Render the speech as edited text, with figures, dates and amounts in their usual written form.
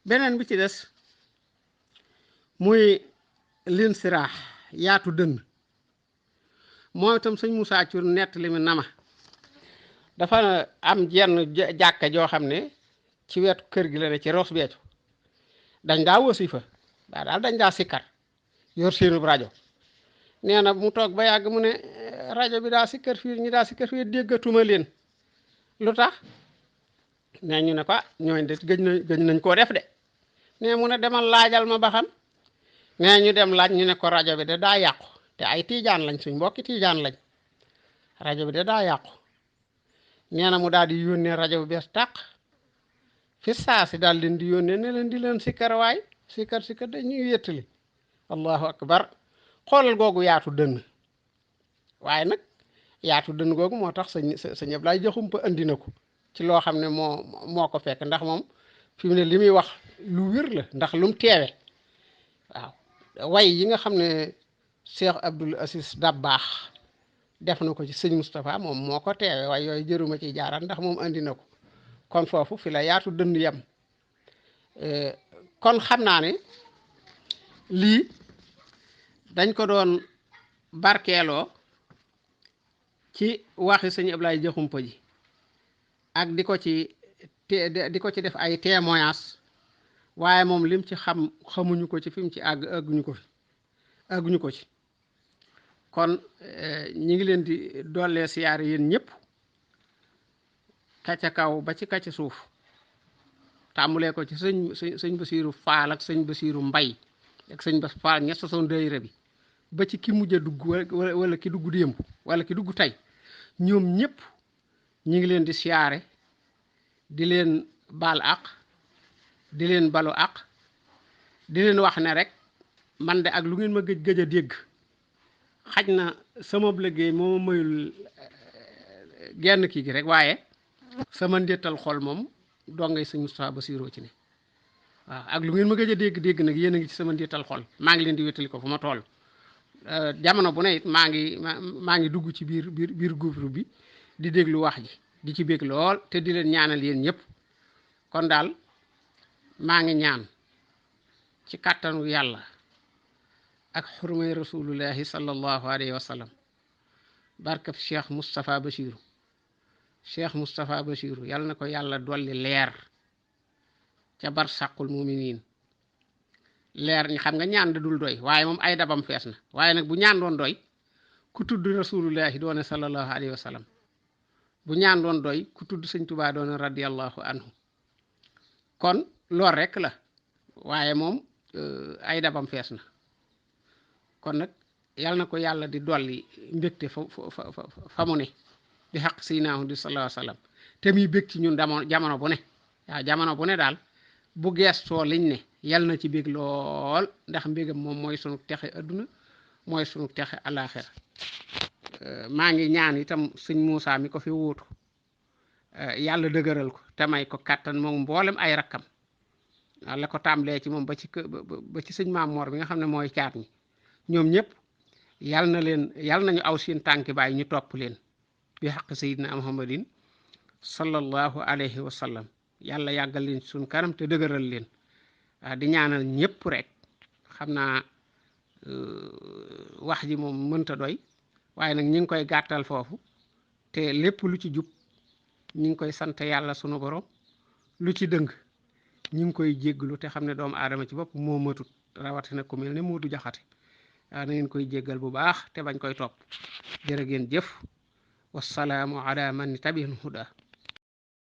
beneen bi ci des muy lin siraax yaatu dënn moom itam sëñ Moussa Thiour nett li mu nama dafa am jenn jàkka joo xam ne ci wetu kër gi la ne ci Ross Béthio dañ daa wasifa daal dañ daa sikkar yor seenub rajo nee na mu toog ba yàgg mu ne rajo bi daa sikkar fii ñi daa sikkar fii déggatuma leen lu tax nee ñu ne ko ñooñ de gëj nañ koo def de nee mu ne demal laajal ma ba xam nee ñu dem laaj ñu ne ko rajo bi de daa yàqu te ay tiijaan lañ suñ mbokki tiijaan lañ rajo bi de daa yàqu nee na mu daal di yónnee rajo bu bees tàq fi saa si daal leen di yónnee ne leen di leen sikkar waay sikkar dañuy wéttali allahu akbar xoolal googu yaatu dënn waaye nag yaatu dënn googu moo tax sëñ Ablaye Jaxumpa andi na ko ci loo xam ne moo ko fekk ndax moom fi mu ne li muy wax lu wér la ndax lu mu teewe waaw way yi nga xam ne Cheikh Abdoul Aziz Dabakh def na ko ci sëñ Moustapha moom moo ko teewe waaye yooyu jëruma ci jaaraat ndax moom andi na ko kon foofu fi la yaatu dënn yam kon xam naa ne lii dañ ko doon barkeeloo ci waxi sëñ Ablaye Jaxumpa ji ak di ko ci def ay témoignage waaye moom lim ci xamuñu ko ci fi mu ci àgguñu ko ci kon ñi ngi leen di dollee siyaare yéen ñëpp ka ca kaw ba ci ka ca suuf tàmmulee ko ci sëñ Basiiru Faal ak sëñ Basiiru Mbay ak sëñ Bas Faal ña sosoon dayra bi ba ci ki mujj a dugg wala ki dugg démb wala ki dugg tey ñoom ñëpp ñi ngi leen di siyaare di leen baal àq di leen balu àq di leen wax ne rek man de ak lu ngeen ma gëj a dégg xaj na sama liggéey moo mayul genn kii gi rek waaye sama ndéttal xol moom dongay sëñ Moustapha Bassirou ci ne waaw ak lu ngeen ma gëj a dégg nag yéen a ngi ci sama ndéttal xol maa ngi leen di wéttali ko fu ma toll jamono bu ne it maa ngi dugg ci biir groupe bi di déglu wax ji di ci bég lool te di leen ñaanal yéen ñëpp kon daal maa ngi ñaan ci kàttanu yàlla ak xurmay rasulullahi sallallahu alayhi wa sallam barkab Cheikh Moustapha Bassirou yàlla na ko yàlla dolli leer ca bar sàqul muminin leer ñi xam nga ñaan da dul doy waaye moom ay dabam fees na waaye nag bu ñaan doon doy ku tudd rasulullahi doone sallallahu alayhi wa sallam bu ñaan doon doy ku tudd sëñ Tuubaa doone radiyallahu anhu kon lool rek la waaye moom ay dabam fees na kon nag yal na ko yàlla di dolli mbégte fa mu ne di xaq siinaahu di sallallahu alayhi wa sallam te muy bég ci ñun jamono bu ne waaw jamono bu ne daal bu geestoo liñ ne yal na ci bég lool ndax mbégam moom mooy sunu texe adduna mooy sunu texe alaxira maa ngi ñaan itam sëñ Moussa mi ko fi wuutu yàlla dëgëral ko te may ko kàttan moom mboolem ay rakkam la ko tàmbalee ci moom ba ci sëñ Maam Moor bi nga xam ne mooy caat ñi ñoom ñëpp yal nañu aw seen tànki baay ñu topp leen bi xaq sayidina muhammadin sallallahu alayhi wa sallam yàlla yàggal leen suñ kanam te dëgëral leen di ñaanal ñëpp rek xam naa wax ji moom mënta doy waaye nag ñi ngi koy gàttal foofu te lépp lu ci jub ñi ngi koy sant yàlla sunu borom lu ci dëng ñi ngi koy jégglu te xam ne doomu aadama ci bopp moo matut rawatina ku mel ne Moodu Jaxate na ngeen koy jéggal bu baax te bañ koy topp jërë ngeen jëf wassalaamu ala man tabi'al huda